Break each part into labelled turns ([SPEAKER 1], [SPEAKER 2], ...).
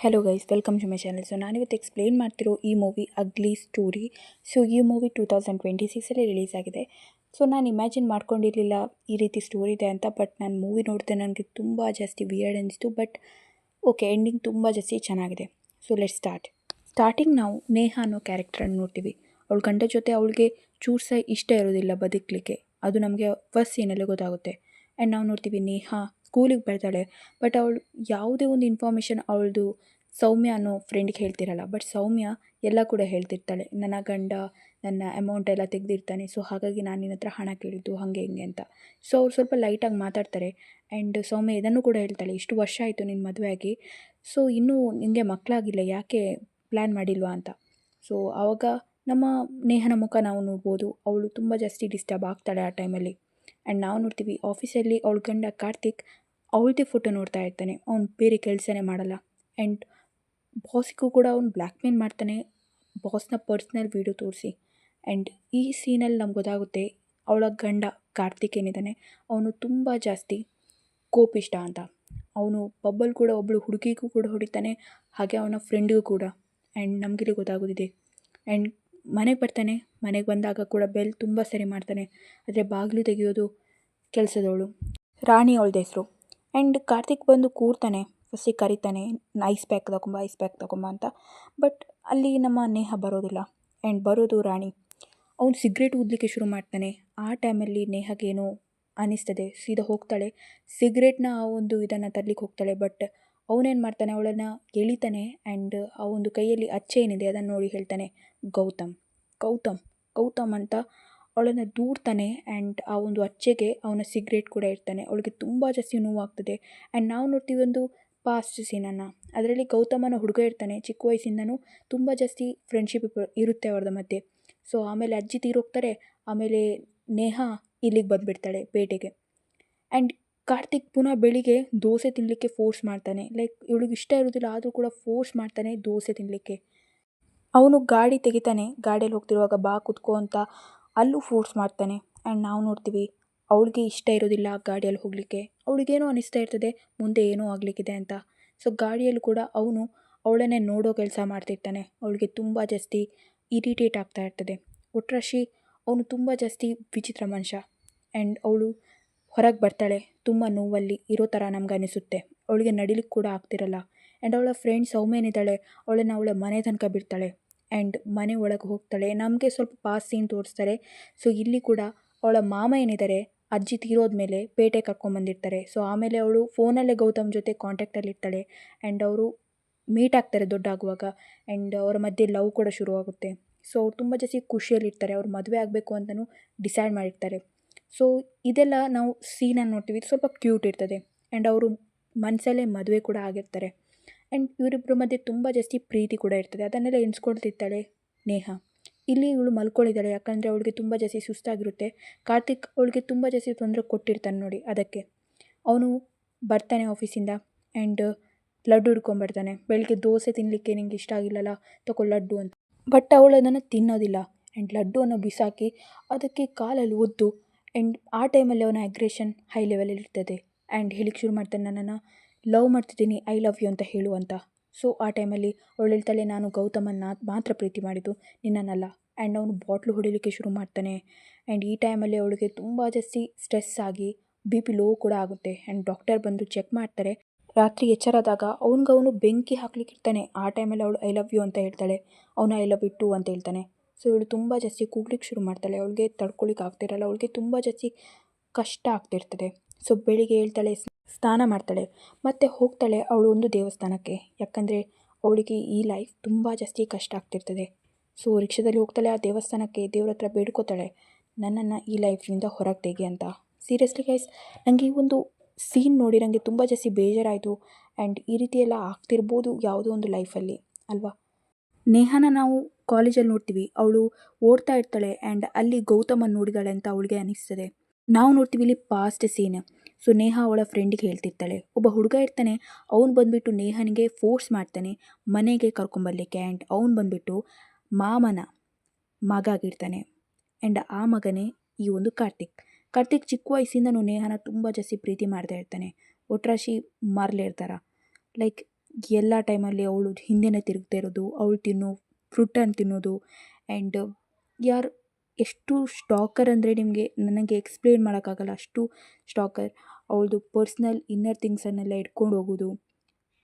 [SPEAKER 1] Hello guys, welcome to my channel. So ನಾನಿವತ್ತು explain ಮಾಡ್ತಿರೋ ಈ ಮೂವಿ ಅಗ್ಲಿ ಸ್ಟೋರಿ. ಸೊ ಈ ಮೂವಿ 2026 ರಿಲೀಸ್ ಆಗಿದೆ. ಸೊ ನಾನು ಇಮ್ಯಾಜಿನ್ ಮಾಡ್ಕೊಂಡಿರಲಿಲ್ಲ ಈ ರೀತಿ ಸ್ಟೋರಿ ಇದೆ ಅಂತ. ಬಟ್ ನಾನು ಮೂವಿ ನೋಡಿದೆ, ನನಗೆ ತುಂಬ ಜಾಸ್ತಿ ವಿಯರ್ಡ್ ಅನಿಸ್ತು. ಬಟ್ ಓಕೆ, ಎಂಡಿಂಗ್ ತುಂಬ ಜಾಸ್ತಿ ಚೆನ್ನಾಗಿದೆ. ಸೊ ಲೆಟ್ ಸ್ಟಾರ್ಟಿಂಗ್ ನಾವು ನೇಹ ಅನ್ನೋ ಕ್ಯಾರೆಕ್ಟ್ರನ್ನು ನೋಡ್ತೀವಿ. ಅವಳ ಗಂಡ ಜೊತೆ ಅವಳಿಗೆ ಚೂರು ಸಹ ಇಷ್ಟ ಇರೋದಿಲ್ಲ ಬದುಕಲಿಕ್ಕೆ. ಅದು ನಮಗೆ ಫಸ್ಟ್ ಸೀನಲ್ಲೇ ಗೊತ್ತಾಗುತ್ತೆ. ಆ್ಯಂಡ್ ನಾವು ನೋಡ್ತೀವಿ ನೇಹ ಸ್ಕೂಲಿಗೆ ಬರ್ತಾಳೆ. ಬಟ್ ಅವಳು ಯಾವುದೇ ಒಂದು ಇನ್ಫಾರ್ಮೇಷನ್ ಅವಳದು ಸೌಮ್ಯ ಅನ್ನೋ ಫ್ರೆಂಡ್ಗೆ ಹೇಳ್ತಿರಲ್ಲ. ಬಟ್ ಸೌಮ್ಯ ಎಲ್ಲ ಕೂಡ ಹೇಳ್ತಿರ್ತಾಳೆ, ನನ್ನ ಗಂಡ ನನ್ನ ಅಮೌಂಟ್ ಎಲ್ಲ ತೆಗೆದಿರ್ತಾನೆ, ಸೊ ಹಾಗಾಗಿ ನಾನು ನಿನ್ನ ಹತ್ರ ಹಣ ಕೇಳಿದ್ದು ಹಾಗೆ ಹಿಂಗೆ ಅಂತ. ಸೊ ಅವ್ರು ಸ್ವಲ್ಪ ಲೈಟಾಗಿ ಮಾತಾಡ್ತಾರೆ. ಆ್ಯಂಡ್ ಸೌಮ್ಯ ಇದನ್ನು ಕೂಡ ಹೇಳ್ತಾಳೆ, ಇಷ್ಟು ವರ್ಷ ಆಯಿತು ನಿನ್ನ ಮದುವೆ ಆಗಿ, ಸೊ ಇನ್ನೂ ನಿನಗೆ ಮಕ್ಕಳಾಗಿಲ್ಲ, ಯಾಕೆ ಪ್ಲ್ಯಾನ್ ಮಾಡಿಲ್ವಾ ಅಂತ. ಸೊ ಆವಾಗ ನಮ್ಮ ನೇಹನ ಮುಖ ನಾವು ನೋಡ್ಬೋದು. ಅವಳು ತುಂಬ ಜಾಸ್ತಿ ಡಿಸ್ಟರ್ಬ್ ಆಗ್ತಾಳೆ ಆ ಟೈಮಲ್ಲಿ. ಆ್ಯಂಡ್ ನಾವು ನೋಡ್ತೀವಿ ಆಫೀಸಲ್ಲಿ ಅವಳ ಗಂಡ ಕಾರ್ತಿಕ್ ಅವಳದೇ ಫೋಟೋ ನೋಡ್ತಾ ಇರ್ತಾನೆ. ಅವ್ನು ಬೇರೆ ಕೆಲಸನೇ ಮಾಡಲ್ಲ. ಆ್ಯಂಡ್ ಬಾಸಿಗೂ ಕೂಡ ಅವ್ನು ಬ್ಲ್ಯಾಕ್ ಮೇಲ್ ಮಾಡ್ತಾನೆ, ಬಾಸ್ನ ಪರ್ಸ್ನಲ್ ವೀಡಿಯೋ ತೋರಿಸಿ. ಆ್ಯಂಡ್ ಈ ಸೀನಲ್ಲಿ ನಮ್ಗೆ ಗೊತ್ತಾಗುತ್ತೆ ಅವಳ ಗಂಡ ಕಾರ್ತಿಕ್ ಏನಿದ್ದಾನೆ ಅವನು ತುಂಬ ಜಾಸ್ತಿ ಕೋಪಿಷ್ಟ ಅಂತ. ಅವನು ಪಬ್ಬಲ್ಲಿ ಕೂಡ ಒಬ್ಬಳು ಹುಡುಗಿಗೂ ಕೂಡ ಹೊಡಿತಾನೆ, ಹಾಗೆ ಅವನ ಫ್ರೆಂಡಿಗೂ ಕೂಡ. ಆ್ಯಂಡ್ ನಮಗಿಲ್ಲಿ ಗೊತ್ತಾಗೋದಿದೆ. ಆ್ಯಂಡ್ ಮನೆಗೆ ಬರ್ತಾನೆ. ಮನೆಗೆ ಬಂದಾಗ ಕೂಡ ಬೆಲ್ ತುಂಬ ಸರಿ ಮಾಡ್ತಾನೆ. ಆದರೆ ಬಾಗಿಲು ತೆಗೆಯೋದು ಕೆಲಸದವಳು ರಾಣಿ ಅವಳದ ಹೆಸರು. ಆ್ಯಂಡ್ ಕಾರ್ತಿಕ್ ಬಂದು ಕೂರ್ತಾನೆ, ಫಸ್ಟಿಗೆ ಕರಿತಾನೆ, ಐಸ್ ಪ್ಯಾಕ್ ತಗೊಂಬ ಅಂತ. ಬಟ್ ಅಲ್ಲಿ ನಮ್ಮ ನೇಹ ಬರೋದಿಲ್ಲ. ಆ್ಯಂಡ್ ಬರೋದು ರಾಣಿ. ಅವನು ಸಿಗ್ರೇಟ್ ಊದಲಿಕ್ಕೆ ಶುರು ಮಾಡ್ತಾನೆ. ಆ ಟೈಮಲ್ಲಿ ನೇಹಗೇನೋ ಅನ್ನಿಸ್ತದೆ, ಸೀದಾ ಹೋಗ್ತಾಳೆ ಸಿಗ್ರೇಟ್ನ ಆ ಒಂದು ಇದನ್ನು ತರಲಿಕ್ಕೆ ಹೋಗ್ತಾಳೆ. ಬಟ್ ಅವನೇನು ಮಾಡ್ತಾನೆ, ಅವಳನ್ನು ಎಳಿತಾನೆ. ಆ್ಯಂಡ್ ಆ ಒಂದು ಕೈಯಲ್ಲಿ ಅಚ್ಚೆ ಏನಿದೆ ಅದನ್ನು ನೋಡಿ ಹೇಳ್ತಾನೆ, ಗೌತಮ್ ಗೌತಮ್ ಗೌತಮ್ ಅಂತ ಅವಳನ್ನು ದೂಡ್ತಾನೆ. ಆ್ಯಂಡ್ ಆ ಒಂದು ಅಚ್ಚೆಗೆ ಅವನ ಸಿಗ್ರೇಟ್ ಕೂಡ ಇರ್ತಾನೆ. ಅವಳಿಗೆ ತುಂಬ ಜಾಸ್ತಿ ನೋವಾಗ್ತದೆ. ಆ್ಯಂಡ್ ನಾವು ನೋಡ್ತೀವಿ ಒಂದು ಪಾಸ್ಟ್ ಸೀನನ್ನು. ಅದರಲ್ಲಿ ಗೌತಮನ ಹುಡುಗ ಇರ್ತಾನೆ, ಚಿಕ್ಕ ವಯಸ್ಸಿಂದನೂ ತುಂಬ ಜಾಸ್ತಿ ಫ್ರೆಂಡ್ಶಿಪ್ ಇರುತ್ತೆ ಅವ್ರದ್ದು ಮಧ್ಯೆ. ಸೊ ಆಮೇಲೆ ಅಜ್ಜಿ ತೀರೋಗ್ತಾರೆ. ಆಮೇಲೆ ನೇಹ ಇಲ್ಲಿಗೆ ಬಂದುಬಿಡ್ತಾಳೆ ಪೇಟೆಗೆ. ಆ್ಯಂಡ್ ಕಾರ್ತಿಕ್ ಪುನಃ ಬೆಳಿಗ್ಗೆ ದೋಸೆ ತಿನ್ನಲಿಕ್ಕೆ ಫೋರ್ಸ್ ಮಾಡ್ತಾನೆ. ಲೈಕ್ ಇವಳಿಗೆ ಇಷ್ಟ ಇರೋದಿಲ್ಲ, ಆದರೂ ಕೂಡ ಫೋರ್ಸ್ ಮಾಡ್ತಾನೆ ದೋಸೆ ತಿನ್ನಲಿಕ್ಕೆ. ಅವನು ಗಾಡಿ ತೆಗಿತಾನೆ, ಗಾಡಿಯಲ್ಲಿ ಹೋಗ್ತಿರುವಾಗ ಬಾ ಕುತ್ಕೋ ಅಂತ ಅಲ್ಲೂ ಫೋರ್ಸ್ ಮಾಡ್ತಾನೆ. ಆ್ಯಂಡ್ ನಾವು ನೋಡ್ತೀವಿ ಅವಳಿಗೆ ಇಷ್ಟ ಇರೋದಿಲ್ಲ ಗಾಡಿಯಲ್ಲಿ ಹೋಗಲಿಕ್ಕೆ. ಅವಳಿಗೇನೋ ಅನಿಸ್ತಾ ಇರ್ತದೆ ಮುಂದೆ ಏನೋ ಆಗಲಿಕ್ಕಿದೆ ಅಂತ. ಸೊ ಗಾಡಿಯಲ್ಲಿ ಕೂಡ ಅವನು ಅವಳನ್ನೇ ನೋಡೋ ಕೆಲಸ ಮಾಡ್ತಿರ್ತಾನೆ. ಅವಳಿಗೆ ತುಂಬ ಜಾಸ್ತಿ ಇರಿಟೇಟ್ ಆಗ್ತಾ ಇರ್ತದೆ. ಒಟ್ರಾಶಿ ಅವನು ತುಂಬ ಜಾಸ್ತಿ ವಿಚಿತ್ರ ಮನುಷ್ಯ. ಆ್ಯಂಡ್ ಅವಳು ಹೊರಗೆ ಬರ್ತಾಳೆ ತುಂಬ ನೋವಲ್ಲಿ ಇರೋ ಥರ ನಮ್ಗೆ ಅನಿಸುತ್ತೆ. ಅವಳಿಗೆ ನಡಿಲಿಕ್ಕೆ ಕೂಡ ಆಗ್ತಿರಲ್ಲ. ಆ್ಯಂಡ್ ಅವಳ ಫ್ರೆಂಡ್ ಸೌಮ್ಯನಿದ್ದಾಳೆ, ಅವಳ ಮನೆ ತನಕ ಬಿಡ್ತಾಳೆ. ಆ್ಯಂಡ್ ಮನೆ ಒಳಗೆ ಹೋಗ್ತಾಳೆ. ನಮಗೆ ಸ್ವಲ್ಪ ಪಾಸ್ ಸೀನ್ ತೋರಿಸ್ತಾರೆ. ಸೊ ಇಲ್ಲಿ ಕೂಡ ಅವಳ ಮಾಮ ಏನಿದ್ದಾರೆ ಅಜ್ಜಿ ತೀರೋದ್ಮೇಲೆ ಪೇಟೆ ಕರ್ಕೊಂಬಂದಿರ್ತಾರೆ. ಸೊ ಆಮೇಲೆ ಅವಳು ಫೋನಲ್ಲೇ ಗೌತಮ್ ಜೊತೆ ಕಾಂಟ್ಯಾಕ್ಟಲ್ಲಿ ಇರ್ತಾಳೆ. ಆ್ಯಂಡ್ ಅವರು ಮೀಟ್ ಆಗ್ತಾರೆ ದೊಡ್ಡಾಗುವಾಗ. ಆ್ಯಂಡ್ ಅವರ ಮಧ್ಯೆ ಲವ್ ಕೂಡ ಶುರುವಾಗುತ್ತೆ. ಸೊ ಅವ್ರು ತುಂಬ ಜಾಸ್ತಿ ಖುಷಿಯಲ್ಲಿರ್ತಾರೆ. ಅವ್ರು ಮದುವೆ ಆಗಬೇಕು ಅಂತಲೂ ಡಿಸೈಡ್ ಮಾಡಿರ್ತಾರೆ. ಸೊ ಇದೆಲ್ಲ ನಾವು ಸೀನನ್ನು ನೋಡ್ತೀವಿ, ಸ್ವಲ್ಪ ಕ್ಯೂಟ್ ಇರ್ತದೆ. ಆ್ಯಂಡ್ ಅವರು ಮನಸ್ಸಲ್ಲೇ ಮದುವೆ ಕೂಡ ಆಗಿರ್ತಾರೆ. ಆ್ಯಂಡ್ ಇವರಿಬ್ಬರ ಮಧ್ಯೆ ತುಂಬ ಜಾಸ್ತಿ ಪ್ರೀತಿ ಕೂಡ ಇರ್ತದೆ. ಅದನ್ನೆಲ್ಲ ಎಣಿಸ್ಕೊಳ್ತಿರ್ತಾಳೆ ನೇಹ. ಇಲ್ಲಿ ಇವಳು ಮಲ್ಕೊಂಡಿದ್ದಾಳೆ, ಯಾಕಂದರೆ ಅವಳಿಗೆ ತುಂಬ ಜಾಸ್ತಿ ಸುಸ್ತಾಗಿರುತ್ತೆ. ಕಾರ್ತಿಕ್ ಅವಳಿಗೆ ತುಂಬ ಜಾಸ್ತಿ ತೊಂದರೆ ಕೊಟ್ಟಿರ್ತಾನೆ ನೋಡಿ ಅದಕ್ಕೆ. ಅವನು ಬರ್ತಾನೆ ಆಫೀಸಿಂದ. ಆ್ಯಂಡ್ ಲಡ್ಡು ಹಿಡ್ಕೊಂಬರ್ತಾನೆ. ಬೆಳಗ್ಗೆ ದೋಸೆ ತಿನ್ನಲಿಕ್ಕೆ ನಿಂಗೆ ಇಷ್ಟ ಆಗಿಲ್ಲಲ್ಲ, ತಗೋ ಲಡ್ಡು ಅಂತ. ಬಟ್ ಅವಳು ಅದನ್ನು ತಿನ್ನೋದಿಲ್ಲ. ಆ್ಯಂಡ್ ಲಡ್ಡುವನ್ನು ಬಿಸಾಕಿ ಅದಕ್ಕೆ ಕಾಲಲ್ಲಿ ಒದ್ದು. ಆ್ಯಂಡ್ ಆ ಟೈಮಲ್ಲಿ ಅವನ ಅಗ್ರೆಷನ್ ಹೈ ಲೆವೆಲಲ್ಲಿ ಇರ್ತದೆ. ಆ್ಯಂಡ್ ಹೇಳಿಕ್ಕೆ ಶುರು ಮಾಡ್ತಾನೆ, ನನ್ನನ್ನು ಲವ್ ಮಾಡ್ತಿದ್ದೀನಿ, ಐ ಲವ್ ಯು ಅಂತ ಹೇಳು ಅಂತ. ಸೊ ಆ ಟೈಮಲ್ಲಿ ಅವಳು ಹೇಳ್ತಾಳೆ, ನಾನು ಗೌತಮನ್ನ ಮಾತ್ರ ಪ್ರೀತಿ ಮಾಡಿದ್ದು, ನಿನ್ನನ್ನಲ್ಲ. ಆ್ಯಂಡ್ ಅವನು ಬಾಟ್ಲು ಹೊಡಿಲಿಕ್ಕೆ ಶುರು ಮಾಡ್ತಾನೆ. ಆ್ಯಂಡ್ ಈ ಟೈಮಲ್ಲಿ ಅವಳಿಗೆ ತುಂಬ ಜಾಸ್ತಿ ಸ್ಟ್ರೆಸ್ ಆಗಿ BP ಲೋ ಕೂಡ ಆಗುತ್ತೆ. ಆ್ಯಂಡ್ ಡಾಕ್ಟರ್ ಬಂದು ಚೆಕ್ ಮಾಡ್ತಾರೆ. ರಾತ್ರಿ ಎಚ್ಚರಾದಾಗ ಅವನು ಬೆಂಕಿ ಹಾಕ್ಲಿಕ್ಕಿರ್ತಾನೆ. ಆ ಟೈಮಲ್ಲಿ ಅವಳು ಐ ಲವ್ ಯು ಅಂತ ಹೇಳ್ತಾಳೆ. ಅವನು ಐ ಲವ್ ಯು ಟು ಅಂತ ಹೇಳ್ತಾನೆ. ಸೊ ಇವಳು ತುಂಬ ಜಾಸ್ತಿ ಕೂಗ್ಲಿಕ್ಕೆ ಶುರು ಮಾಡ್ತಾಳೆ. ಅವಳಿಗೆ ತಡ್ಕೊಳಿಕ್ಕೆ ಆಗ್ತಿರಲ್ಲ. ಅವಳಿಗೆ ತುಂಬ ಜಾಸ್ತಿ ಕಷ್ಟ ಆಗ್ತಿರ್ತದೆ. ಸೊ ಬೆಳಿಗ್ಗೆ ಹೇಳ್ತಾಳೆ, ಸ್ನಾನ ಮಾಡ್ತಾಳೆ, ಮತ್ತು ಹೋಗ್ತಾಳೆ ಅವಳು ಒಂದು ದೇವಸ್ಥಾನಕ್ಕೆ. ಯಾಕಂದರೆ ಅವಳಿಗೆ ಈ ಲೈಫ್ ತುಂಬ ಜಾಸ್ತಿ ಕಷ್ಟ ಆಗ್ತಿರ್ತದೆ. ಸೊ ರಿಕ್ಷಾದಲ್ಲಿ ಹೋಗ್ತಾಳೆ ಆ ದೇವಸ್ಥಾನಕ್ಕೆ. ದೇವ್ರ ಹತ್ರ ಬೇಡ್ಕೋತಾಳೆ, ನನ್ನನ್ನು ಈ ಲೈಫ್ನಿಂದ ಹೊರಗೆ ತೆಗಿ ಅಂತ. ಸೀರಿಯಸ್ಲಿ ಗೈಸ್, ನನಗೆ ಈ ಒಂದು ಸೀನ್ ನೋಡಿ ನನಗೆ ತುಂಬ ಜಾಸ್ತಿ ಬೇಜಾರಾಯಿತು. ಆ್ಯಂಡ್ ಈ ರೀತಿ ಎಲ್ಲ ಆಗ್ತಿರ್ಬೋದು ಯಾವುದೋ ಒಂದು ಲೈಫಲ್ಲಿ ಅಲ್ವಾ. ನೇಹನ ನಾವು ಕಾಲೇಜಲ್ಲಿ ನೋಡ್ತೀವಿ, ಅವಳು ಓಡ್ತಾ ಇರ್ತಾಳೆ. ಆ್ಯಂಡ್ ಅಲ್ಲಿ ಗೌತಮನ್ನು ನೋಡಿದಾಳೆ ಅಂತ ಅವಳಿಗೆ ಅನಿಸ್ತದೆ. ನಾವು ನೋಡ್ತೀವಿ ಇಲ್ಲಿ ಪಾಸ್ಟ್ ಸೀನ್. ಸೊ ನೇಹ ಅವಳ ಫ್ರೆಂಡಿಗೆ ಹೇಳ್ತಿರ್ತಾಳೆ, ಒಬ್ಬ ಹುಡುಗ ಇರ್ತಾನೆ, ಅವ್ನು ಬಂದುಬಿಟ್ಟು ನೇಹನಿಗೆ ಫೋರ್ಸ್ ಮಾಡ್ತಾನೆ ಮನೆಗೆ ಕರ್ಕೊಂಬರ್ಲಿಕ್ಕೆ. ಆ್ಯಂಡ್ ಅವ್ನು ಬಂದುಬಿಟ್ಟು ಮಾಮನ ಮಗ ಆಗಿರ್ತಾನೆ. ಆ್ಯಂಡ್ ಆ ಮಗನೇ ಈ ಒಂದು ಕಾರ್ತಿಕ್ ಚಿಕ್ಕ ವಯಸ್ಸಿಂದನೂ ನೇಹನ ತುಂಬ ಜಾಸ್ತಿ ಪ್ರೀತಿ ಮಾಡ್ತಾ ಇರ್ತಾನೆ. ಒಟ್ರಾಶಿ ಮಾರ್ಲೇ ಇರ್ತಾರ. ಲೈಕ್ ಎಲ್ಲ ಟೈಮಲ್ಲಿ ಅವಳು ಹಿಂದೆನೇ ತಿರುಗ್ತಾ ಇರೋದು, ಅವಳು ತಿನ್ನೋ ಫ್ರೂಟನ್ನು ತಿನ್ನೋದು. ಆ್ಯಂಡ್ ಯಾರು ಎಷ್ಟು ಸ್ಟಾಕರ್ ಅಂದರೆ ನನಗೆ ಎಕ್ಸ್ಪ್ಲೇನ್ ಮಾಡೋಕ್ಕಾಗಲ್ಲ, ಅಷ್ಟು ಸ್ಟಾಕರ್. ಅವಳದು ಪರ್ಸ್ನಲ್ ಇನ್ನರ್ ಥಿಂಗ್ಸನ್ನೆಲ್ಲ ಇಟ್ಕೊಂಡು ಹೋಗೋದು,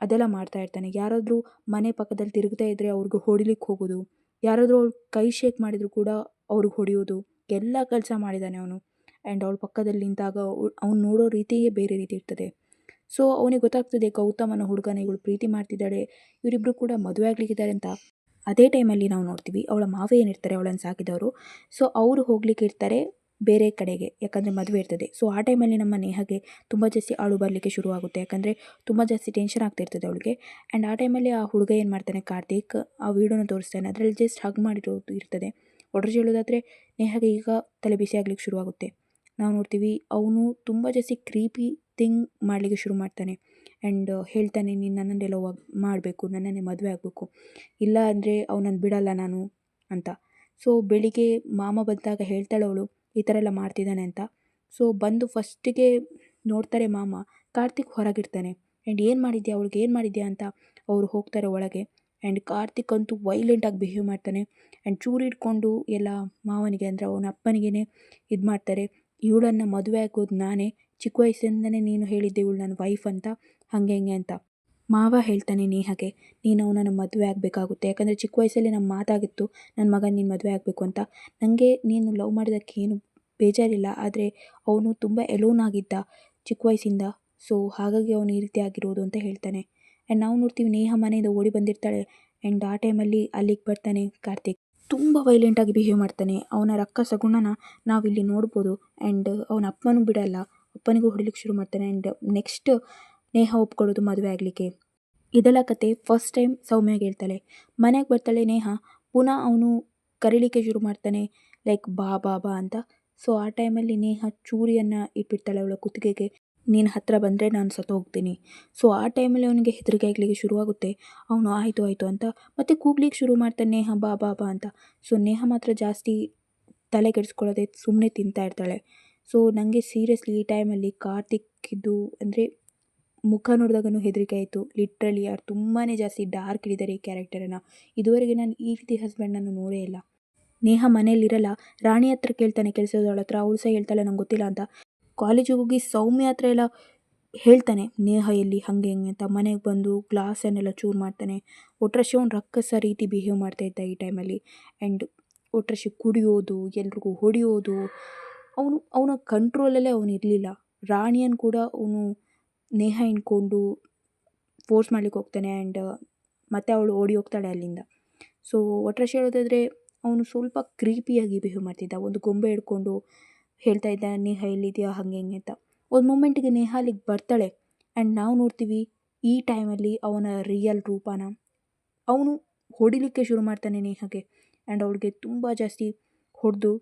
[SPEAKER 1] ಅದೆಲ್ಲ ಮಾಡ್ತಾ ಇರ್ತಾನೆ. ಯಾರಾದರೂ ಮನೆ ಪಕ್ಕದಲ್ಲಿ ತಿರುಗ್ತಾ ಇದ್ದರೆ ಅವ್ರಿಗೆ ಹೊಡಿಲಿಕ್ಕೆ ಹೋಗೋದು, ಯಾರಾದರೂ ಅವ್ಳು ಕೈ ಶೇಕ್ ಮಾಡಿದರೂ ಕೂಡ ಅವ್ರಿಗೆ ಹೊಡೆಯೋದು, ಎಲ್ಲ ಕೆಲಸ ಮಾಡಿದ್ದಾನೆ ಅವನು. ಆ್ಯಂಡ್ ಅವಳ ಪಕ್ಕದಲ್ಲಿ ನಿಂತಾಗ ಅವ್ನು ನೋಡೋ ರೀತಿಯೇ ಬೇರೆ ರೀತಿ ಇರ್ತದೆ. ಸೊ ಅವನಿಗೆ ಗೊತ್ತಾಗ್ತದೆ ಗೌತಮ್ ಅನ್ನೋ ಹುಡುಗನ ಇವಳು ಪ್ರೀತಿ ಮಾಡ್ತಿದ್ದಾಳೆ, ಇವರಿಬ್ಬರು ಕೂಡ ಮದುವೆ ಆಗಲಿಕ್ಕಿದ್ದಾರೆ ಅಂತ. ಅದೇ ಟೈಮಲ್ಲಿ ನಾವು ನೋಡ್ತೀವಿ ಅವಳ ಮಾವ ಏನಿರ್ತಾರೆ ಅವಳನ್ನು ಸಾಕಿದವರು, ಸೊ ಅವರು ಹೋಗ್ಲಿಕ್ಕೆ ಇರ್ತಾರೆ ಬೇರೆ ಕಡೆಗೆ, ಯಾಕಂದರೆ ಮದುವೆ ಇರ್ತದೆ. ಸೊ ಆ ಟೈಮಲ್ಲಿ ನಮ್ಮ ನೇಹಾಗೆ ತುಂಬ ಜಾಸ್ತಿ ಅಳು ಬರಲಿಕ್ಕೆ ಶುರುವಾಗುತ್ತೆ, ಯಾಕಂದರೆ ತುಂಬ ಜಾಸ್ತಿ ಟೆನ್ಷನ್ ಆಗ್ತಿರ್ತದೆ ಅವಳಿಗೆ. ಆ್ಯಂಡ್ ಆ ಟೈಮಲ್ಲಿ ಆ ಹುಡುಗ ಏನು ಮಾಡ್ತಾನೆ, ಕಾರ್ತಿಕ್, ಆ ವಿಡಿಯೋನ ತೋರಿಸ್ತಾನೆ. ಅದರಲ್ಲಿ ಜಸ್ಟ್ ಹಗ್ ಮಾಡಿರೋದು ಇರ್ತದೆ. ಒಡ್ರಜಿ ಹೇಳೋದಾದರೆ ನೇಹಾಗೆ ಈಗ ತಲೆ ಬಿಸಿ ಆಗ್ಲಿಕ್ಕೆ ಶುರುವಾಗುತ್ತೆ. ನಾವು ನೋಡ್ತೀವಿ ಅವನು ತುಂಬ ಜಾಸ್ತಿ ಕ್ರೀಪಿ ಥಿಂಗ್ ಮಾಡಲಿಕ್ಕೆ ಶುರು ಮಾಡ್ತಾನೆ. ಆ್ಯಂಡ್ ಹೇಳ್ತಾನೆ, ನೀನು ನನ್ನನ್ನೇ ಲವ್ ಮಾಡಬೇಕು, ನನ್ನನ್ನೇ ಮದುವೆ ಆಗಬೇಕು, ಇಲ್ಲ ಅಂದರೆ ಅವನನ್ನು ಬಿಡಲ್ಲ ನಾನು ಅಂತ. ಸೊ ಬೆಳಿಗ್ಗೆ ಮಾಮ ಬಂದಾಗ ಹೇಳ್ತಾಳೆ ಅವಳು ಈ ಥರ ಎಲ್ಲ ಮಾಡ್ತಿದ್ದಾನೆ ಅಂತ. ಸೊ ಬಂದು ಫಸ್ಟಿಗೆ ನೋಡ್ತಾರೆ ಮಾಮ, ಕಾರ್ತಿಕ್ ಹೊರಗಿರ್ತಾನೆ. ಆ್ಯಂಡ್ ಏನು ಮಾಡಿದ್ಯಾ, ಅವಳಿಗೆ ಏನು ಮಾಡಿದ್ಯಾ ಅಂತ ಅವರು ಹೋಗ್ತಾರೆ ಒಳಗೆ. ಆ್ಯಂಡ್ ಕಾರ್ತಿಕ್ ಅಂತೂ ವೈಲೆಂಟಾಗಿ ಬಿಹೇವ್ ಮಾಡ್ತಾನೆ. ಆ್ಯಂಡ್ ಚೂರು ಹಿಡ್ಕೊಂಡು ಎಲ್ಲ ಮಾವನಿಗೆ ಅಂದರೆ ಅವನ ಅಪ್ಪನಿಗೇ ಇದು ಮಾಡ್ತಾರೆ, ಇವಳನ್ನು ಮದುವೆ ಆಗೋದು ನಾನೇ, ಚಿಕ್ಕ ವಯಸ್ಸಿಂದನೇ ನೀನು ಹೇಳಿದ್ದೆ ಇವಳು ನನ್ನ ವೈಫ್ ಅಂತ, ಹಾಗೆ ಹಿಂಗೆ ಅಂತ. ಮಾವ ಹೇಳ್ತಾನೆ ನೇಹಾಗೆ, ನೀನು ಅವನನ್ನು ಮದುವೆ ಆಗಬೇಕಾಗುತ್ತೆ, ಯಾಕಂದರೆ ಚಿಕ್ಕ ವಯಸ್ಸಲ್ಲಿ ನಮ್ಮ ಮಾತಾಗಿತ್ತು ನನ್ನ ಮಗನ ನೀನು ಮದುವೆ ಆಗಬೇಕು ಅಂತ. ನನಗೆ ನೀನು ಲವ್ ಮಾಡೋದಕ್ಕೆ ಏನು ಬೇಜಾರಿಲ್ಲ, ಆದರೆ ಅವನು ತುಂಬ ಎಲೋನ್ ಆಗಿದ್ದ ಚಿಕ್ಕ ವಯಸ್ಸಿಂದ, ಸೊ ಹಾಗಾಗಿ ಅವನು ಈ ರೀತಿ ಆಗಿರೋದು ಅಂತ ಹೇಳ್ತಾನೆ. ಆ್ಯಂಡ್ ನಾವು ನೋಡ್ತೀವಿ ನೇಹಾ ಮನೆಯಿಂದ ಓಡಿ ಬಂದಿರ್ತಾಳೆ. ಆ್ಯಂಡ್ ಆ ಟೈಮಲ್ಲಿ ಅಲ್ಲಿಗೆ ಬರ್ತಾನೆ ಕಾರ್ತಿಕ್, ತುಂಬ ವೈಲೆಂಟಾಗಿ ಬಿಹೇವ್ ಮಾಡ್ತಾನೆ. ಅವನ ರಕ್ಕಸ ಗುಣನ ನಾವಿಲ್ಲಿ ನೋಡ್ಬೋದು. ಆ್ಯಂಡ್ ಅವನ ಅಪ್ಪನೂ ಬಿಡಲ್ಲ, ಅಪ್ಪನಿಗೂ ಹೊಡಿಲಿಕ್ಕೆ ಶುರು ಮಾಡ್ತಾನೆ. ಆ್ಯಂಡ್ ನೆಕ್ಸ್ಟ್ ನೇಹಾ ಒಪ್ಕೊಳ್ಳೋದು ಮದುವೆ ಆಗಲಿಕ್ಕೆ. ಇದೆಲ್ಲ ಕತೆ ಫಸ್ಟ್ ಟೈಮ್ ಸೌಮ್ಯಗೆ ಹೇಳ್ತಾಳೆ. ಮನೆಗೆ ಬರ್ತಾಳೆ ನೇಹಾ, ಪುನಃ ಅವನು ಕರೀಲಿಕ್ಕೆ ಶುರು ಮಾಡ್ತಾನೆ, ಲೈಕ್ ಬಾ ಬಾ ಬಾ ಅಂತ. ಸೊ ಆ ಟೈಮಲ್ಲಿ ನೇಹಾ ಚೂರಿಯನ್ನು ಇಟ್ಬಿಡ್ತಾಳೆ ಅವಳ ಕುತ್ತಿಗೆಗೆ, ನೀನು ಹತ್ತಿರ ಬಂದರೆ ನಾನು ಸತ್ತೋಗ್ತೀನಿ. ಸೊ ಆ ಟೈಮಲ್ಲಿ ಅವನಿಗೆ ಹೆದರಿಕೆ ಆಗಲಿಕ್ಕೆ ಶುರುವಾಗುತ್ತೆ. ಅವನು ಆಯಿತು ಆಯಿತು ಅಂತ ಮತ್ತೆ ಕೂಗ್ಲಿಕ್ಕೆ ಶುರು ಮಾಡ್ತಾನೆ, ನೇಹಾ ಬಾ ಬಾ ಬಾ ಅಂತ. ಸೊ ನೇಹಾ ಮಾತ್ರ ಜಾಸ್ತಿ ತಲೆ ಕೆಡಿಸ್ಕೊಳ್ಳೋದೆ ಸುಮ್ಮನೆ ತಿಂತಾ ಇರ್ತಾಳೆ. ಸೊ ನನಗೆ ಸೀರಿಯಸ್ಲಿ ಈ ಟೈಮಲ್ಲಿ ಕಾರ್ತಿಕ್ಕಿದ್ದು ಅಂದರೆ ಮುಖ ನೋಡಿದಾಗೂ ಹೆದರಿಕೆ ಆಯಿತು. ಲಿಟ್ರಲಿ ಯಾರು ತುಂಬಾ ಜಾಸ್ತಿ ಡಾರ್ಕ್ ಹಿಡಿದ್ದಾರೆ ಈ ಕ್ಯಾರೆಕ್ಟರನ್ನು. ಇದುವರೆಗೆ ನಾನು ಈ ರೀತಿ ಹಸ್ಬೆಂಡನ್ನು ನೋಡೇ ಇಲ್ಲ. ನೇಹಾ ಮನೇಲಿರಲ್ಲ, ರಾಣಿ ಹತ್ರ ಕೇಳ್ತಾನೆ ಕೆಲಸದವಳ ಹತ್ರ, ಅವಳು ಸಹ ಹೇಳ್ತಾಳೆ ನಂಗೆ ಗೊತ್ತಿಲ್ಲ ಅಂತ. ಕಾಲೇಜಿಗೆ ಹೋಗಿ ಸೌಮ್ಯ ಹತ್ರ ಎಲ್ಲ ಹೇಳ್ತಾನೆ ನೇಹಾ ಎಲ್ಲಿ ಹಾಗೆ ಹಿಂಗೆ ಅಂತ. ಮನೆಗೆ ಬಂದು ಗ್ಲಾಸನ್ನೆಲ್ಲ ಚೂರು ಮಾಡ್ತಾನೆ. ಒಟ್ರಾಶಿ ಅವ್ನು ರಕ್ಕಸ ರೀತಿ ಬಿಹೇವ್ ಮಾಡ್ತಾ ಇದ್ದ ಈ ಟೈಮಲ್ಲಿ. ಆ್ಯಂಡ್ ಒಟ್ರಾಶಿ ಕುಡಿಯೋದು, ಎಲ್ರಿಗೂ ಹೊಡೆಯೋದು, ಅವನ ಕಂಟ್ರೋಲಲ್ಲೇ ಅವನು ಇರಲಿಲ್ಲ. ರಾಣಿಯನ್ನು ಕೂಡ ಅವನು ನೇಹಾ ಹಿಂಡ್ಕೊಂಡು ಫೋರ್ಸ್ ಮಾಡ್ಲಿಕ್ಕೆ ಹೋಗ್ತಾನೆ. ಆ್ಯಂಡ್ ಮತ್ತೆ ಅವಳು ಓಡಿ ಹೋಗ್ತಾಳೆ ಅಲ್ಲಿಂದ. ಸೊ ಒಟ್ರಾಶಿ ಹೇಳೋದಾದರೆ ಅವನು ಸ್ವಲ್ಪ ಕ್ರೀಪಿಯಾಗಿ ಬಿಹೇವ್ ಮಾಡ್ತಿದ್ದ. ಒಂದು ಗೊಂಬೆ ಹಿಡ್ಕೊಂಡು ಹೇಳ್ತಾ ಇದ್ದ ನೇಹಾ ಎಲ್ಲಿದೆಯಾ ಹಾಗೆ ಹಿಂಗೆ ಅಂತ. ಒಂದು ಮೂಮೆಂಟಿಗೆ ನೇಹಾ ಅಲ್ಲಿಗೆ ಬರ್ತಾಳೆ. ಆ್ಯಂಡ್ ನಾವು ನೋಡ್ತೀವಿ ಈ ಟೈಮಲ್ಲಿ ಅವನ ರಿಯಲ್ ರೂಪನ. ಅವನು ಹೊಡಿಲಿಕ್ಕೆ ಶುರು ಮಾಡ್ತಾನೆ ನೇಹಾಗೆ. ಆ್ಯಂಡ್ ಅವಳಿಗೆ ತುಂಬ ಜಾಸ್ತಿ ಹೊಡೆದು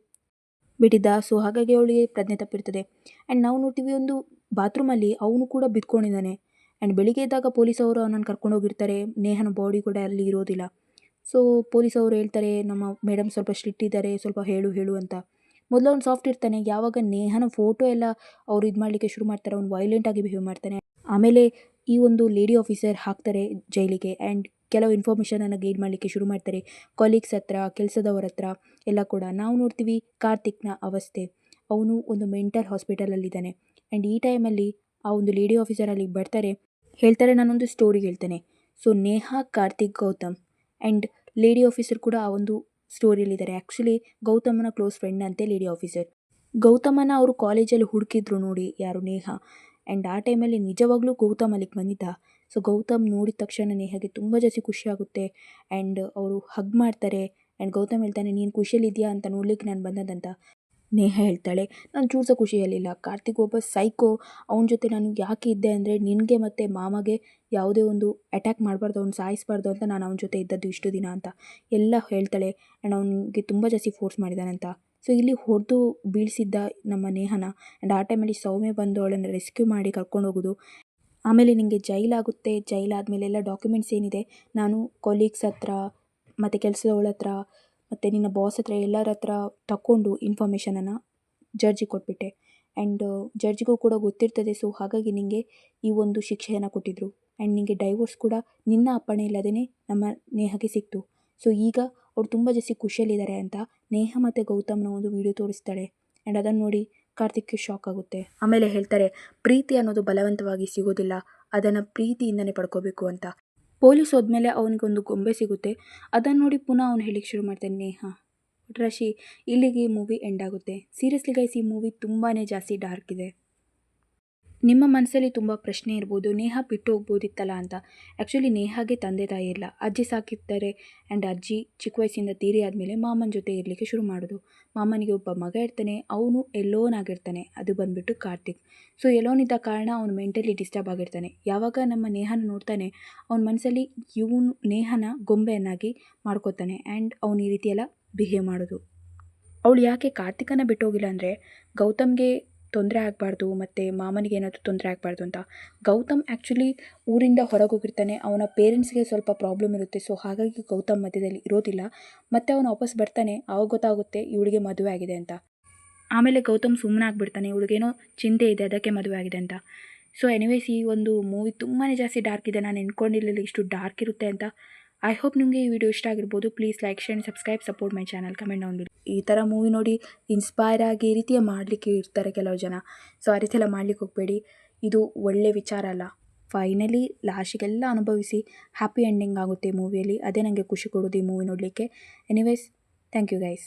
[SPEAKER 1] ಬಿಟ್ಟಿದ್ದ. ಸೊ ಹಾಗಾಗಿ ಅವಳಿಗೆ ಪ್ರಜ್ಞೆ ತಪ್ಪಿರ್ತದೆ. ಆ್ಯಂಡ್ ನಾವು ನೋಡ್ತೀವಿ ಒಂದು ಬಾತ್ರೂಮಲ್ಲಿ ಅವನು ಕೂಡ ಬಿದ್ಕೊಂಡಿದ್ದಾನೆ. ಆ್ಯಂಡ್ ಬೆಳಿಗ್ಗೆ ಎದ್ದಾಗ ಪೊಲೀಸವರು ಅವನನ್ನು ಕರ್ಕೊಂಡೋಗಿರ್ತಾರೆ. ನೇಹನ ಬಾಡಿ ಕೂಡ ಅಲ್ಲಿ ಇರೋದಿಲ್ಲ. ಸೊ ಪೊಲೀಸವರು ಹೇಳ್ತಾರೆ, ನಮ್ಮ ಮೇಡಮ್ ಸ್ವಲ್ಪ ಸ್ಟ್ರಿಕ್ಟ್ ಇದ್ದಾರೆ, ಸ್ವಲ್ಪ ಹೇಳು ಅಂತ. ಮೊದಲು ಅವ್ನು ಸಾಫ್ಟ್ ಇರ್ತಾನೆ. ಯಾವಾಗ ನೇಹನ ಫೋಟೋ ಎಲ್ಲ ಅವ್ರು ಇದು ಮಾಡಲಿಕ್ಕೆ ಶುರು ಮಾಡ್ತಾರೆ, ಅವ್ನು ವೈಲೆಂಟಾಗಿ ಬಿಹೇವ್ ಮಾಡ್ತಾನೆ. ಆಮೇಲೆ ಈ ಒಂದು ಲೇಡಿ ಆಫೀಸರ್ ಹಾಕ್ತಾರೆ ಜೈಲಿಗೆ. ಆ್ಯಂಡ್ ಕೆಲವು ಇನ್ಫಾರ್ಮೇಷನನ್ನು ಗೈಡ್ ಮಾಡಲಿಕ್ಕೆ ಶುರು ಮಾಡ್ತಾರೆ ಕೊಲೀಗ್ಸ್ ಹತ್ರ, ಕೆಲಸದವರ ಹತ್ರ ಎಲ್ಲ ಕೂಡ. ನಾವು ನೋಡ್ತೀವಿ ಕಾರ್ತಿಕ್ನ ಅವಸ್ಥೆ, ಅವನು ಒಂದು ಮೆಂಟಲ್ ಹಾಸ್ಪಿಟಲಲ್ಲಿದ್ದಾನೆ. ಆ್ಯಂಡ್ ಈ ಟೈಮಲ್ಲಿ ಆ ಒಂದು ಲೇಡಿ ಆಫೀಸರ್ ಅಲ್ಲಿಗೆ ಬರ್ತಾರೆ, ಹೇಳ್ತಾರೆ ನಾನೊಂದು ಸ್ಟೋರಿ ಹೇಳ್ತೇನೆ. So Neha, Karthik, Gautam and lady officer ಕೂಡ ಆ ಒಂದು ಸ್ಟೋರಿಯಲ್ಲಿದ್ದಾರೆ. ಆ್ಯಕ್ಚುಲಿ ಗೌತಮನ ಕ್ಲೋಸ್ ಫ್ರೆಂಡ್ ಅಂತೆ ಲೇಡಿ ಆಫೀಸರ್. ಗೌತಮನ ಅವರು ಕಾಲೇಜಲ್ಲಿ ಹುಡುಕಿದ್ರು ನೋಡಿ ಯಾರು, ನೇಹಾ. ಆ್ಯಂಡ್ ಆ ಟೈಮಲ್ಲಿ ನಿಜವಾಗ್ಲೂ ಗೌತಮ್ ಅಲ್ಲಿಗೆ ಬಂದಿದ್ದ. ಸೊ ಗೌತಮ್ ನೋಡಿದ ತಕ್ಷಣ ನೇಹಾಗೆ ತುಂಬ ಜಾಸ್ತಿ ಖುಷಿಯಾಗುತ್ತೆ. ಆ್ಯಂಡ್ ಅವರು ಹಗ್ ಮಾಡ್ತಾರೆ. ಆ್ಯಂಡ್ ಗೌತಮ್ ಹೇಳ್ತಾನೆ, ನೀನು ಖುಷಿಯಲ್ಲಿದೆಯಾ ಅಂತ ನೋಡ್ಲಿಕ್ಕೆ ನಾನು ಬಂದದಂತ. ನೇಹಾ ಹೇಳ್ತಾಳೆ, ನಾನು ಚೂರು ಸಹ ಖುಷಿಯಲ್ಲಿಲ್ಲ. ಕಾರ್ತಿಕ್ ಒಬ್ಬ ಸೈಕೋ, ಅವನ ಜೊತೆ ನಾನು ಯಾಕೆ ಇದ್ದೆ ಅಂದರೆ ನಿನಗೆ ಮತ್ತು ಮಾಮಗೆ ಯಾವುದೇ ಒಂದು ಅಟ್ಯಾಕ್ ಮಾಡಬಾರ್ದು, ಅವ್ನು ಸಾಯಿಸಬಾರ್ದು ಅಂತ ನಾನು ಅವನ ಜೊತೆ ಇದ್ದದ್ದು ಇಷ್ಟು ದಿನ ಅಂತ ಎಲ್ಲ ಹೇಳ್ತಾಳೆ. ಆ್ಯಂಡ್ ಅವನಿಗೆ ತುಂಬ ಜಾಸ್ತಿ ಫೋರ್ಸ್ ಮಾಡಿದಾನಂತ. ಸೊ ಇಲ್ಲಿ ಹೊಡೆದು ಬೀಳಿಸಿದ್ದ ನಮ್ಮ ನೇಹನ. ಆ್ಯಂಡ್ ಆ ಟೈಮಲ್ಲಿ ಸೌಮ್ಯ ಬಂದು ಅವಳನ್ನು ರೆಸ್ಕ್ಯೂ ಮಾಡಿ ಕರ್ಕೊಂಡು ಹೋಗೋದು. ಆಮೇಲೆ ನಿನಗೆ ಜೈಲಾಗುತ್ತೆ, ಜೈಲಾದಮೇಲೆಲ್ಲ ಡಾಕ್ಯುಮೆಂಟ್ಸ್ ಏನಿದೆ ನಾನು ಕೊಲೀಗ್ಸ್ ಹತ್ರ ಮತ್ತು ಕೆಲಸದವಳ ಹತ್ರ ಮತ್ತು ನಿನ್ನ ಬಾಸ್ ಹತ್ರ ಎಲ್ಲರ ಹತ್ರ ತಗೊಂಡು ಇನ್ಫಾರ್ಮೇಷನನ್ನು ಜಡ್ಜಿಗೆ ಕೊಟ್ಬಿಟ್ಟೆ. ಆ್ಯಂಡ್ ಜಡ್ಜಿಗೂ ಕೂಡ ಗೊತ್ತಿರ್ತದೆ. ಸೊ ಹಾಗಾಗಿ ನಿನಗೆ ಈ ಒಂದು ಶಿಕ್ಷೆಯನ್ನು ಕೊಟ್ಟಿದ್ದರು. ಆ್ಯಂಡ್ ನಿನಗೆ ಡೈವೋರ್ಸ್ ಕೂಡ ನಿನ್ನ ಅಪ್ಪಣೆ ಇಲ್ಲದೇ ನಮ್ಮ ನೇಹಾಗೆ ಸಿಕ್ತು. ಸೊ ಈಗ ಅವ್ರು ತುಂಬ ಜಾಸ್ತಿ ಖುಷಿಯಲ್ಲಿದ್ದಾರೆ ಅಂತ ನೇಹ ಮತ್ತು ಗೌತಮ್ನ ಒಂದು ವಿಡಿಯೋ ತೋರಿಸ್ತಾಳೆ. ಆ್ಯಂಡ್ ಅದನ್ನು ನೋಡಿ ಕಾರ್ತಿಕ್ಗೆ ಶಾಕ್ ಆಗುತ್ತೆ. ಆಮೇಲೆ ಹೇಳ್ತಾರೆ, ಪ್ರೀತಿ ಅನ್ನೋದು ಬಲವಂತವಾಗಿ ಸಿಗೋದಿಲ್ಲ, ಅದನ್ನು ಪ್ರೀತಿಯಿಂದನೇ ಪಡ್ಕೋಬೇಕು ಅಂತ. ಪೊಲೀಸ್ ಹೋದ್ಮೇಲೆ ಅವನಿಗೊಂದು ಗೊಂಬೆ ಸಿಗುತ್ತೆ. ಅದನ್ನು ನೋಡಿ ಪುನಃ ಅವನು ಹೇಳಿಕ್ಕೆ ಶುರು ಮಾಡ್ತಾನೆ ನೇಹ. ರಶಿ, ಇಲ್ಲಿಗೆ ಈ ಮೂವಿ ಎಂಡ್ ಆಗುತ್ತೆ. ಸೀರಿಯಸ್ಲಿ ಗೈಸ್, ಈ ಮೂವಿ ತುಂಬಾ ಜಾಸ್ತಿ ಡಾರ್ಕ್ ಇದೆ. ನಿಮ್ಮ ಮನಸ್ಸಲ್ಲಿ ತುಂಬ ಪ್ರಶ್ನೆ ಇರ್ಬೋದು, ನೇಹ ಬಿಟ್ಟು ಹೋಗ್ಬೋದಿತ್ತಲ್ಲ ಅಂತ. ಆ್ಯಕ್ಚುಲಿ ನೇಹಾಗೆ ತಂದೆ ತಾಯಿ ಇಲ್ಲ, ಅಜ್ಜಿ ಸಾಕಿರ್ತಾರೆ. ಆ್ಯಂಡ್ ಅಜ್ಜಿ ಚಿಕ್ಕ ವಯಸ್ಸಿಂದ ತೀರಿ ಆದಮೇಲೆ ಮಾಮನ ಜೊತೆ ಇರಲಿಕ್ಕೆ ಶುರು ಮಾಡೋದು. ಮಾಮನಿಗೆ ಒಬ್ಬ ಮಗ ಇರ್ತಾನೆ, ಅವನು ಎಲೋನ್ ಆಗಿರ್ತಾನೆ, ಅದು ಬಂದುಬಿಟ್ಟು ಕಾರ್ತಿಕ್. ಸೊ ಎಲೋನ್ ಇದ್ದ ಕಾರಣ ಅವನು ಮೆಂಟಲಿ ಡಿಸ್ಟರ್ಬ್ ಆಗಿರ್ತಾನೆ. ಯಾವಾಗ ನಮ್ಮ ನೇಹನ ನೋಡ್ತಾನೆ, ಅವನ ಮನಸ್ಸಲ್ಲಿ ಇವನು ನೇಹನ ಗೊಂಬೆಯನ್ನಾಗಿ ಮಾಡ್ಕೋತಾನೆ. ಆ್ಯಂಡ್ ಅವನು ಈ ರೀತಿಯೆಲ್ಲ ಬಿಹೇವ್ ಮಾಡೋದು. ಅವಳು ಯಾಕೆ ಕಾರ್ತಿಕನ ಬಿಟ್ಟೋಗಿಲ್ಲ ಅಂದರೆ ಗೌತಮ್ಗೆ ತೊಂದರೆ ಆಗಬಾರ್ದು ಮತ್ತು ಮಾಮನಿಗೆ ಏನಾದರೂ ತೊಂದರೆ ಆಗಬಾರ್ದು ಅಂತ. ಗೌತಮ್ ಆ್ಯಕ್ಚುಲಿ ಊರಿಂದ ಹೊರಗೆ ಹೋಗಿರ್ತಾನೆ, ಅವನ ಪೇರೆಂಟ್ಸ್ಗೆ ಸ್ವಲ್ಪ ಪ್ರಾಬ್ಲಮ್ ಇರುತ್ತೆ. ಸೊ ಹಾಗಾಗಿ ಗೌತಮ್ ಮಧ್ಯದಲ್ಲಿ ಇರೋದಿಲ್ಲ. ಮತ್ತು ಅವನು ವಾಪಸ್ ಬರ್ತಾನೆ, ಆವಾಗ ಗೊತ್ತಾಗುತ್ತೆ ಇವಳಿಗೆ ಮದುವೆ ಆಗಿದೆ ಅಂತ. ಆಮೇಲೆ ಗೌತಮ್ ಸುಮ್ಮನೆ ಆಗಿಬಿಡ್ತಾನೆ, ಇವಳಿಗೇನೋ ಚಿಂತೆ ಇದೆ ಅದಕ್ಕೆ ಮದುವೆ ಆಗಿದೆ ಅಂತ. ಸೊ ಎನಿವೇಸ್, ಈ ಒಂದು ಮೂವಿ ತುಂಬಾ ಜಾಸ್ತಿ ಡಾರ್ಕ್ ಇದೆ. ನಾನು ಎನ್ಕೊಂಡಿರಲಿಲ್ಲ ಇಷ್ಟು ಡಾರ್ಕ್ ಇರುತ್ತೆ ಅಂತ. ಐ ಹೋಪ್ ನಿಮಗೆ ಈ ವಿಡಿಯೋ ಇಷ್ಟ ಆಗಿರ್ಬೋದು. Please like, share and subscribe, support my channel, comment down ಬಿಡಿ. ಈ ಥರ ಮೂವಿ ನೋಡಿ ಇನ್ಸ್ಪೈರ್ ಆಗಿ ಈ ರೀತಿಯ ಮಾಡಲಿಕ್ಕೆ ಇರ್ತಾರೆ ಕೆಲವು ಜನ. ಸೊ ಆ ರೀತಿ ಎಲ್ಲ ಮಾಡಲಿಕ್ಕೆ ಹೋಗಬೇಡಿ, ಇದು ಒಳ್ಳೆ ವಿಚಾರ ಅಲ್ಲ. ಫೈನಲಿ ಲಾಸ್ಟಿಗೆಲ್ಲ ಅನುಭವಿಸಿ ಹ್ಯಾಪಿ ಎಂಡಿಂಗ್ ಆಗುತ್ತೆ ಮೂವಿಯಲ್ಲಿ. ಅದೇ ನನಗೆ ಖುಷಿ ಕೊಡೋದು ಈ ಮೂವಿ ನೋಡಲಿಕ್ಕೆ. Anyways, thank you guys.